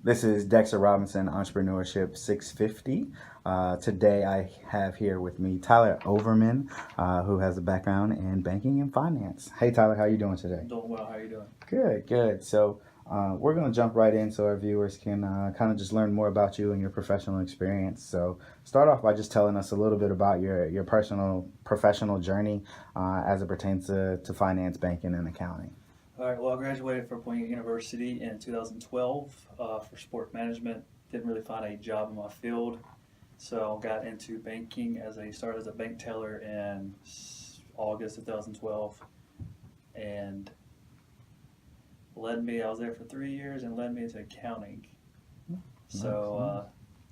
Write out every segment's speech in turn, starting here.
This is Dexter Robinson Entrepreneurship 650. Today I have here with me Tyler Overman, who has a background in banking and finance. Hey Tyler, how are you doing today? I'm doing well. How are you doing? Good, good. So we're going to jump right in so our viewers can kind of just learn more about you and your professional experience. So start off by just telling us a little bit about your personal professional journey as it pertains to finance, banking, and accounting. All right. Well, I graduated from Point University in 2012 for sport management. Didn't really find a job in my field, so got into banking as a started as a bank teller in August 2012, and led me. I was there for 3 years and led me into accounting. So Nice,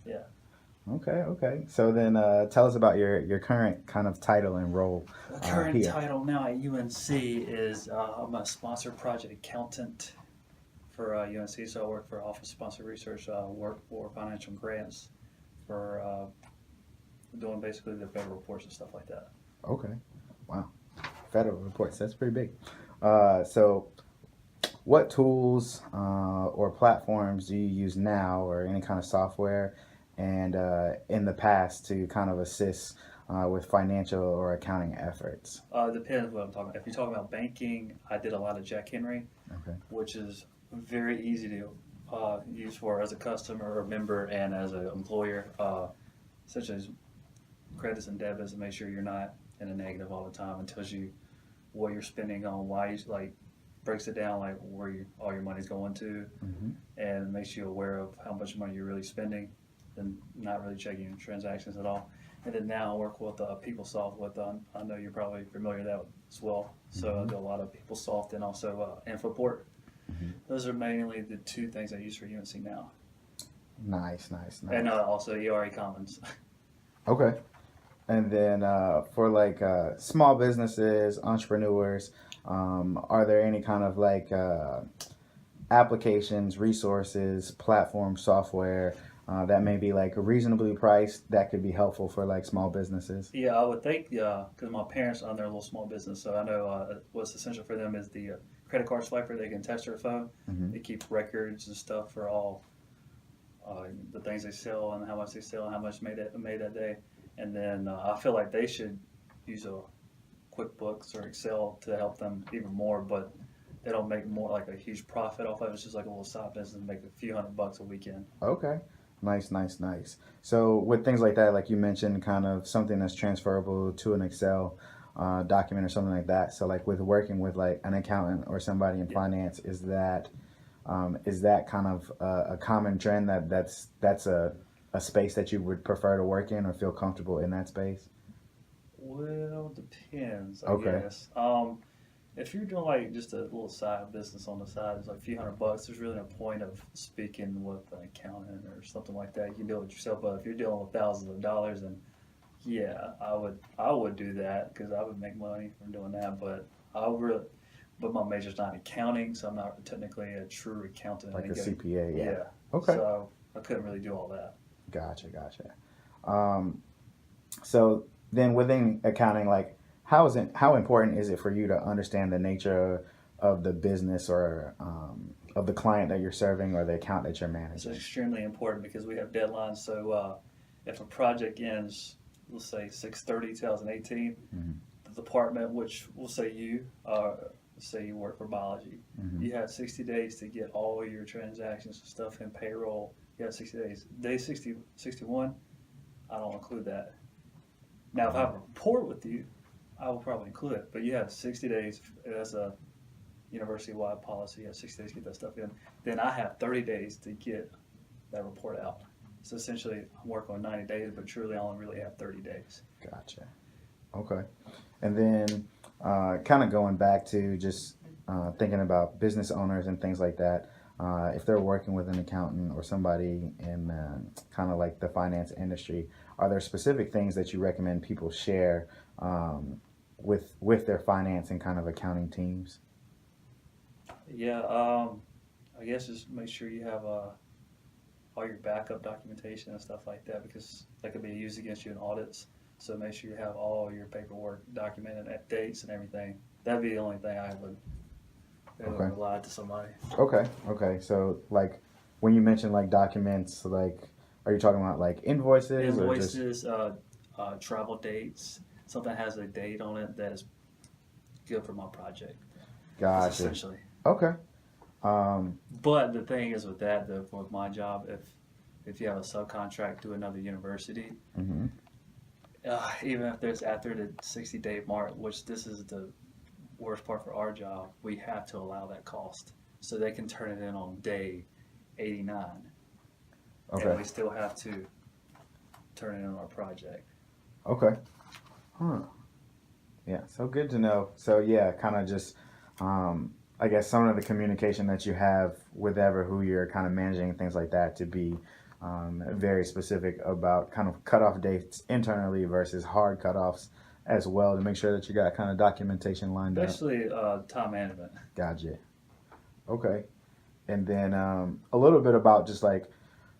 nice. yeah, Okay, okay. So then tell us about your current kind of title and role the current here. title now at UNC is I'm a sponsored project accountant for UNC. So I work for Office of Sponsored Research, work for financial grants for doing basically the federal reports and stuff like that. Okay. Wow. Federal reports. That's pretty big. So what tools or platforms do you use now or any kind of software and in the past to kind of assist with financial or accounting efforts? Depends what I'm talking about. If you're talking about banking, I did a lot of Jack Henry, Okay. which is very easy to use for as a customer or member and as an employer, such as credits and debits, and make sure you're not in a negative all the time and tells you what you're spending on, why you like breaks it down like where all your money's going to, Hmm. and makes you aware of how much money you're really spending and not really checking your transactions at all. And then now I work with PeopleSoft. With I know you're probably familiar with that as well. So I Hmm. do a lot of PeopleSoft and also Infoport. Hmm. Those are mainly the two things I use for UNC now, Nice, nice, and nice. also ERA Commons. Okay. And then for like small businesses, entrepreneurs, are there any kind of like applications, resources, platform software that may be like reasonably priced that could be helpful for like small businesses? Yeah, I would think, yeah, because my parents own their little small business, so I know what's essential for them is the credit card swiper. They can test their phone. Hmm. They keep records and stuff for all the things they sell and how much they sell and how much made that day. And then I feel like they should use a QuickBooks or Excel to help them even more, but they don't make more like a huge profit off of it. It's just like a little side business and make a few $100 a weekend. Okay. Nice, nice, nice. So with things like that, like you mentioned, kind of something that's transferable to an Excel document or something like that. So like with working with like an accountant or somebody in Yeah. finance, is that kind of a common trend that's a space that you would prefer to work in or feel comfortable in that space? Well, depends, I Okay. guess. If you're doing like just a little side business on the side, it's like a few $100. There's really no point of speaking with an accountant or something like that. You can do it yourself, but if you're dealing with thousands of dollars, then yeah, I would do that because I would make money from doing that. But my major's not accounting, so I'm not technically a true accountant. I Like a didn't get CPA, yeah. yeah, Okay. so I couldn't really do all that. Gotcha, gotcha. Um, so then within accounting, like how important is it for you to understand the nature of the business or of the client that you're serving or the account that you're It's managing? extremely important because we have deadlines. So if a project ends, let's say 6/30, 2018, Hmm. the department, which we'll say you, say you work for biology, Hmm. you have 60 days to get all your transactions and stuff in payroll. You have 60 days. Day 60, 61, I don't include that. Now, if I have a report with you, I will probably include it. But you have 60 days as a university wide policy. You have 60 days to get that stuff in. Then I have 30 days to get that report out. So essentially, I'm working on 90 days, but truly, I only really have 30 days. Gotcha. Okay. And then kind of going back to just thinking about business owners and things like that. If they're working with an accountant or somebody in kind of like the finance industry, are there specific things that you recommend people share with their finance and kind of accounting teams? Yeah, I guess just make sure you have all your backup documentation and stuff like that because that could be used against you in audits. So make sure you have all your paperwork documented at dates and everything. That'd be the only thing I would Okay. rely to somebody. Okay. Okay. So like when you mention like documents, like are you talking about like invoices or just Invoices, travel dates, something has a date on it that is good for my project. That's gotcha? essentially. Okay. Um, But the thing is with that, though, for my job, if you have a subcontract to another university, mhm. even if there's after the 60-day mark, which this is the worst part for our job, we have to allow that cost. So they can turn it in on day 89, and Okay. we still have to turn it in on our project. Okay. Huh. Yeah. So good to know. So yeah, kind of just, I guess some of the communication that you have with ever who you're kind of managing and things like that to be very specific about kind of cutoff dates internally versus hard cutoffs as well to make sure that you got kind of documentation lined up. Basically, time management. Gotcha. Okay. And then a little bit about just like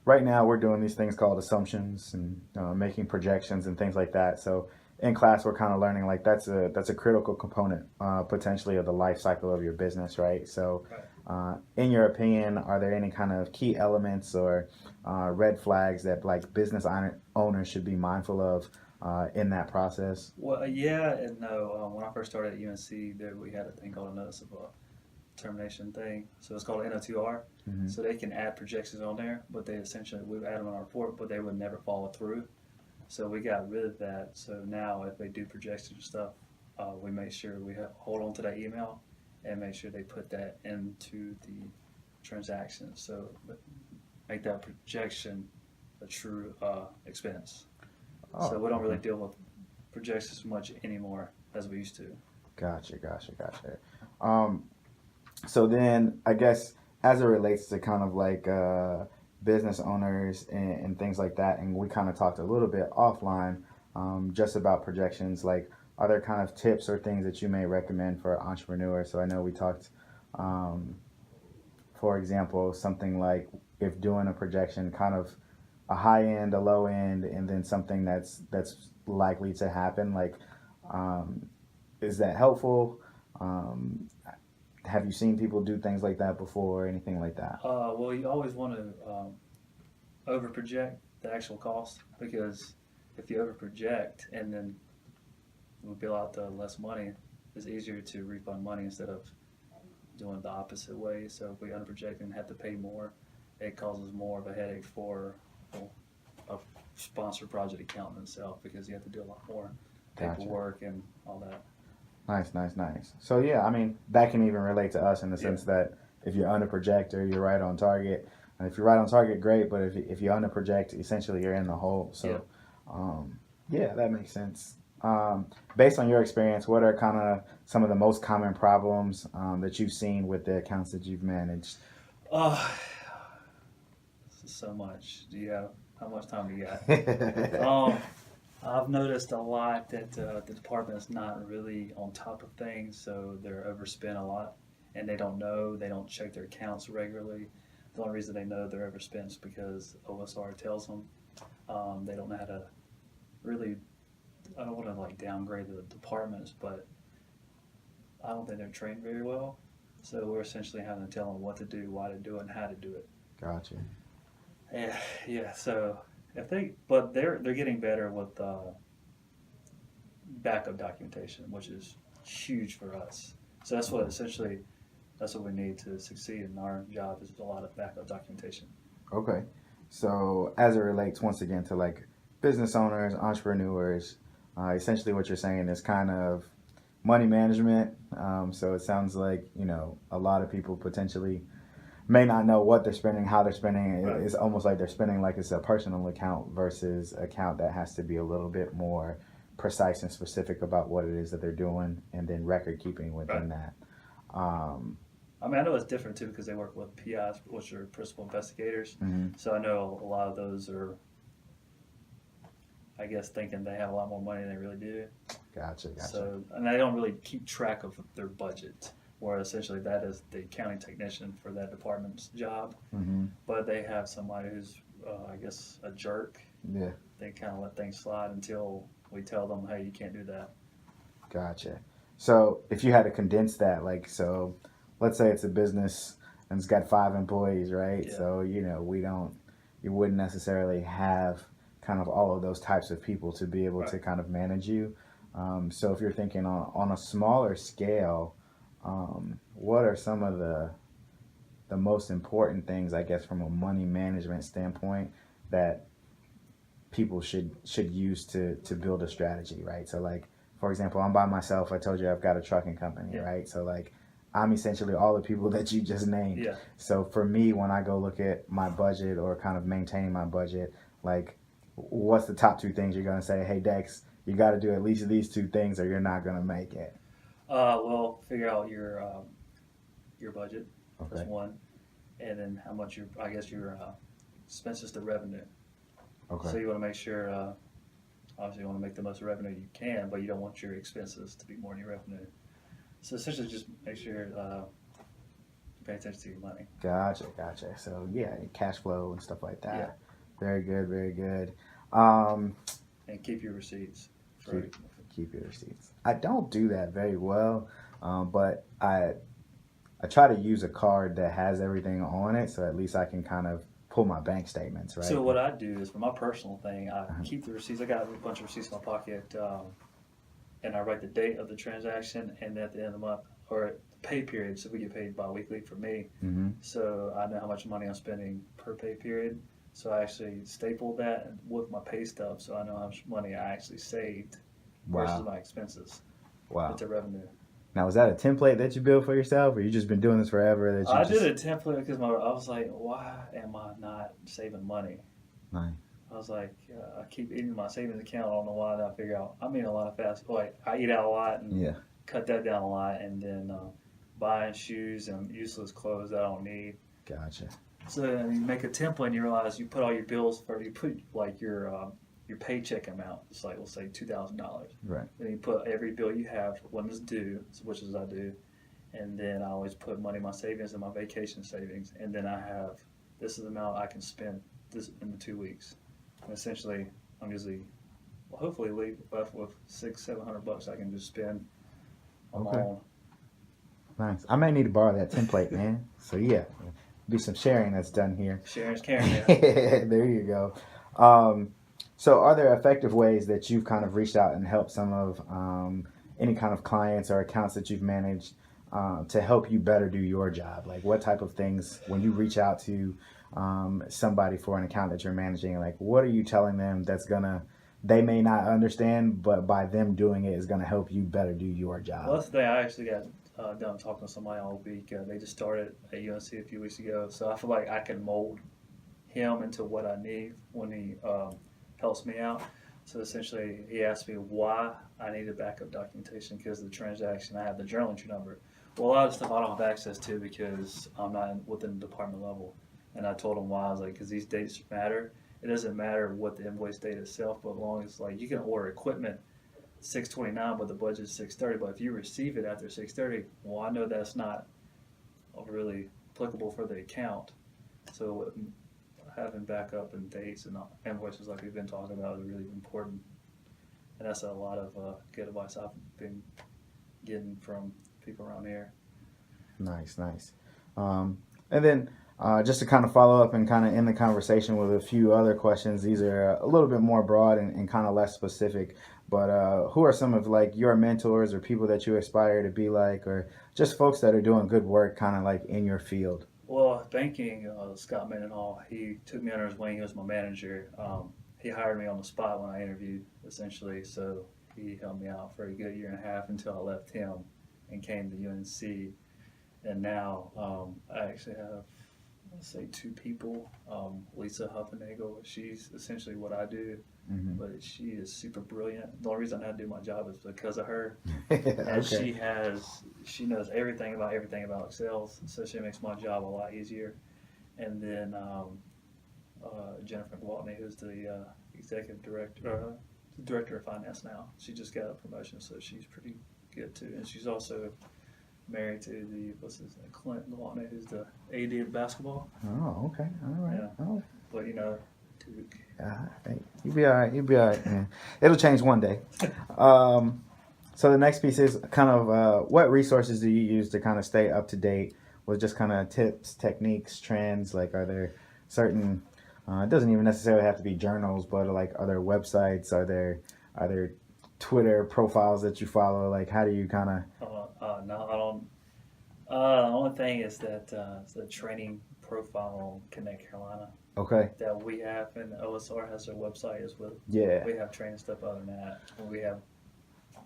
right now we're doing these things called assumptions and making projections and things like that. So in class we're kind of learning like that's a critical component potentially of the life cycle of your business, right? So Right. in your opinion, are there any kind of key elements or red flags that like owners should be mindful of in that process? Well, yeah and no. When I first started at UNC, there we had a thing called a notice of termination thing. So it's called NO2R. Mm-hmm. So they can add projections on there, but they essentially we would add them on our report, but they would never follow through. So we got rid of that. So now if they do projections and stuff, we make sure we hold on to that email and make sure they put that into the transaction. So make that projection a true expense. Oh, So we don't really okay. deal with projections much anymore as we used to. Gotcha. Um, So then, I guess as it relates to kind of like business owners and things like that, and we kind of talked a little bit offline just about projections. Like, are there kind of tips or things that you may recommend for entrepreneurs? So I know we talked, um, for example, something like if doing a projection, kind of a high end, a low end, and then something that's likely to happen. Like, um, is that helpful? Um, have you seen people do things like that before or anything like that? Well, you always want to over project the actual cost because if you over project and then we bill out the less money, it's easier to refund money instead of doing it the opposite way. So if we under project and have to pay more, it causes more of a headache for well, a sponsor project accountant itself because you have to do a lot more Gotcha. paperwork and all that. Nice. So yeah, I mean that can even relate to us in the Yeah. sense that if you're under projector, you're right on target. And if you're right on target, great. But if you under project, essentially you're in the hole. Yeah. So yeah, that makes sense. Based on your experience, what are kind of some of the most common problems that you've seen with the accounts that you've managed? Uh, so much. Do you have how much time do you got? I've noticed a lot that the department is not really on top of things, so they're overspent a lot, and they don't know. They don't check their accounts regularly. The only reason they know they're overspent is because OSR tells them. They don't know how to really. I don't want to like downgrade the departments, but I don't think they're trained very well. So we're essentially having to tell them what to do, why to do it, and how to do it. Gotcha. Yeah. So if they, but they're getting better with backup documentation, which is huge for us. So that's what essentially that's what we need to succeed in our job is a lot of backup documentation. Okay. So as it relates once again to like business owners, entrepreneurs, essentially what you're saying is kind of money management. So it sounds like, a lot of people potentially may not know what they're spending, how they're spending. Right. It's almost like they're spending like it's a personal account versus account that has to be a little bit more precise and specific about what it is that they're doing and then record keeping within Right. that. Um, I mean, I know it's different too because they work with PIs, which are principal investigators. mhm. So I know a lot of those are, I guess, thinking they have a lot more money than they really do. Gotcha. So, and they don't really keep track of their budget, where essentially that is the accounting technician for that department's job. hmm But they have somebody who's, I guess, a jerk. Yeah. They kind of let things slide until we tell them, hey, you can't do that. Gotcha. So if you had to condense that, like, so let's say it's a business and it's got 5 employees, right? Yeah. So, you wouldn't necessarily have kind of all of those types of people to be able to Right. kind of manage you. So if you're thinking on a smaller scale, what are some of the most important things, I guess, from a money management standpoint that people should use to build a strategy, right? So like, for example, I'm by myself. I told you I've got a trucking company, Yeah. right? So like, I'm essentially all the people that you just named. Yeah. So for me, when I go look at my budget or kind of maintaining my budget, like, what's the top 2 things you're gonna say? Hey, Dex, you got to do at least these 2 things, or you're not gonna make it. Well, figure out your budget. That's Okay. one, and then how much I guess your expenses to revenue. So Okay. you want to make sure, obviously, you want to make the most revenue you can, but you don't want your expenses to be more than your revenue. So essentially, just make sure you pay attention to your money. Gotcha. So yeah, cash flow and stuff like that. Yeah. Very good. Very good. Um, And keep your receipts. keep, keep your receipts. I don't do that very well, but I try to use a card that has everything on it, so at least I can kind of pull my bank statements, right? So what I do is for my personal thing, I keep the receipts. I got a bunch of receipts in my pocket, and I write the date of the transaction and at the end of the month or the pay period. So we get paid bi-weekly for me. Mm-hmm. So I know how much money I'm spending per pay period. So I actually stapled that with my pay stub, so I know how much money I actually saved versus Wow. my expenses. Wow. It's a revenue. Now, was that a template that you built for yourself, or you just been doing this forever? That you I just... did a template because I was like, why am I not saving money? Nice. I was like, I keep eating my savings account. I don't know why. Then I figure out I'm eating a lot of fast. Like I eat out a lot and Yeah. cut that down a lot, and then buying shoes and useless clothes that I don't need. Gotcha. So then you make a template and you realize you put all your bills for you put like your paycheck amount. It's like let's say $2,000. Right. Then you put every bill you have when it's due, which is I do, and then I always put money in my savings and my vacation savings, and then I have this is the amount I can spend this in the 2 weeks. And essentially, I'm usually hopefully leave left with $600-700 I can just spend on my Okay. own. Nice. I may need to borrow that template, man. So yeah, be some sharing that's done here. Sharon's caring, man. There you go. So are there effective ways that you've kind of reached out and helped some of any kind of clients or accounts that you've managed to help you better do your job? Like what type of things when you reach out to somebody for an account that you're managing, like what are you telling them they may not understand, but by them doing it is gonna help you better do your job? Well, that's the thing. I actually got done talking to somebody all week. They just started at UNC a few weeks ago, so I feel like I can mold him into what I need when he helps me out. So essentially, he asked me why I needed backup documentation because of the transaction. I have the journal entry number. Well, a lot of stuff I don't have access to because I'm not within the department level. And I told him why. I was like, because these dates matter. It doesn't matter what the invoice date itself, but as long as like you can order equipment 6/29, but the budget's 6/30. But if you receive it after 6/30, well, I know that's not really applicable for the account. So having backup and dates and invoices like we've been talking about is really important. And that's a lot of good advice I've been getting from people around here. Nice. And then just to kind of follow up and kind of end the conversation with a few other questions. These are a little bit more broad and kind of less specific. But who are some of like your mentors or people that you aspire to be like, or just folks that are doing good work kind of like in your field? Well, banking, Scott Mendenhall, he took me under his wing. He was my manager. He hired me on the spot when I interviewed, essentially. So he helped me out for a good year and a half until I left him and came to UNC. And now I actually have, let's say, 2 people. Lisa Huffenagel, she's essentially what I do, Mm-hmm. but she is super brilliant. The only reason I do my job is because of her. Okay. And she knows everything about Excel, so she makes my job a lot easier. And then Jennifer Gwaltney, who's the executive director, director of finance now. She just got a promotion, so she's pretty good too. And she's also married to Clint Gwaltney, who's the AD of basketball. Oh, okay. All right. Yeah. Oh. But Duke. Hey, you'll be all right. You'll be all right, man. It'll change one day. So the next piece is kind of what resources do you use to kind of stay up to date with just kind of tips, techniques, trends? Like, are there certain? It doesn't even necessarily have to be journals, but like, are there websites? Are there Twitter profiles that you follow? Like, how do you kind of? No, I don't. The only thing is that it's the training profile on Connect Carolina Okay, that we have, and OSR has their website as well. yeah, We have training stuff other than that. We have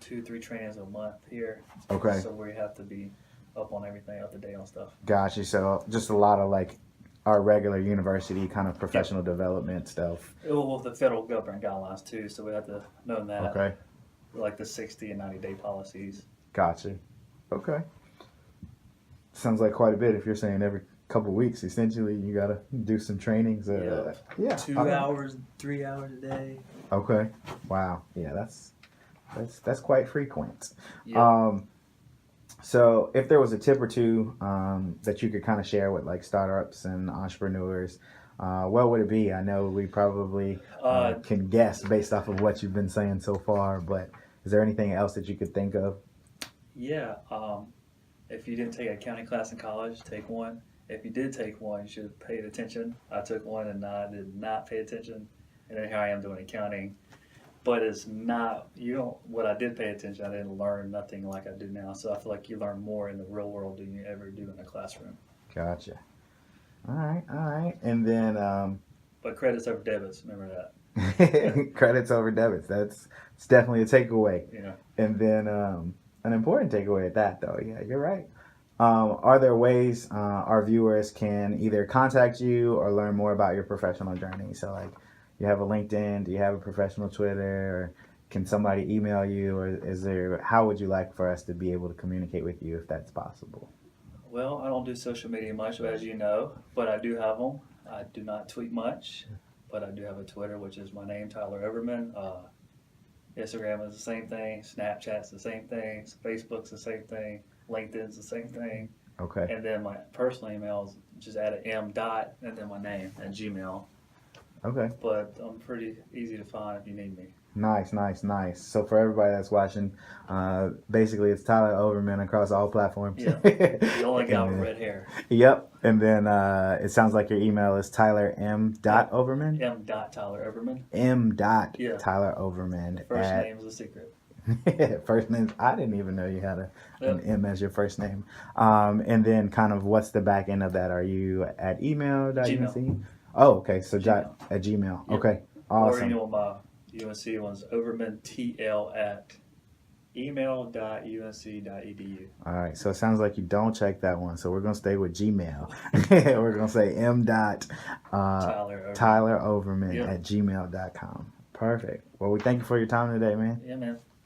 2-3 trainings a month here, okay, so we have to be up on everything, up to date on stuff. gotcha. So just a lot of like our regular university kind of professional development stuff. Well, the federal government guidelines too, so we have to know that, Okay, like the 60 and 90 day policies. gotcha. Okay, sounds like quite a bit. If you're saying every couple weeks, essentially, you gotta do some trainings. Yeah, 2 alright. hours, 3 hours a day. Okay, wow. Yeah, that's quite frequent. Yeah. So if there was a tip or two that you could kind of share with like startups and entrepreneurs, what would it be? I know we probably can guess based off of what you've been saying so far, but is there anything else that you could think of? Yeah. If you didn't take an accounting class in college, take one. If you did take one, you should have paid attention. I took one and I did not pay attention, and then here I am doing accounting. But it's not, you don't, what I did pay attention, I didn't learn nothing like I do now. So I feel like you learn more in the real world than you ever do in a classroom. Gotcha. All right, all right. And then But credits over debits, remember that. credits over debits. It's definitely a takeaway. Yeah. And then an important takeaway at that, though. Yeah, you're right. Are there ways our viewers can either contact you or learn more about your professional journey? So, like, you have a LinkedIn, do you have a professional Twitter, or can somebody email you, or how would you like for us to be able to communicate with you if that's possible? Well, I don't do social media much, as you know, but I do have them. I do not tweet much, but I do have a Twitter, which is my name, Tyler Overman. Instagram is the same thing. Snapchat's the same thing. Facebook's the same thing. LinkedIn's the same thing. Okay. And then my personal email is just add an M dot and then my name at Gmail. Okay. But I'm pretty easy to find if you need me. Nice, nice, nice. So for everybody that's watching, basically it's Tyler Overman across all platforms. Yeah. The only guy with And then- red hair. Yep. And then it sounds like your email is Tyler M. Overman. M dot Tyler Overman. M. Yeah. Tyler Overman. First name is a secret. First name. I didn't even know you had an Yep. M as your first name. And then kind of what's the back end of that? Are you at email.unc? Oh, okay. So at Gmail. Yep. Okay. Or Awesome. my UNC one's overmantl at email.unc.edu. All right, so it sounds like you don't check that one. So we're gonna stay with Gmail. We're gonna say M. Tyler Overman. Tyler Overman Yep. at gmail.com. Perfect. Well, we thank you for your time today, man. Yeah, man.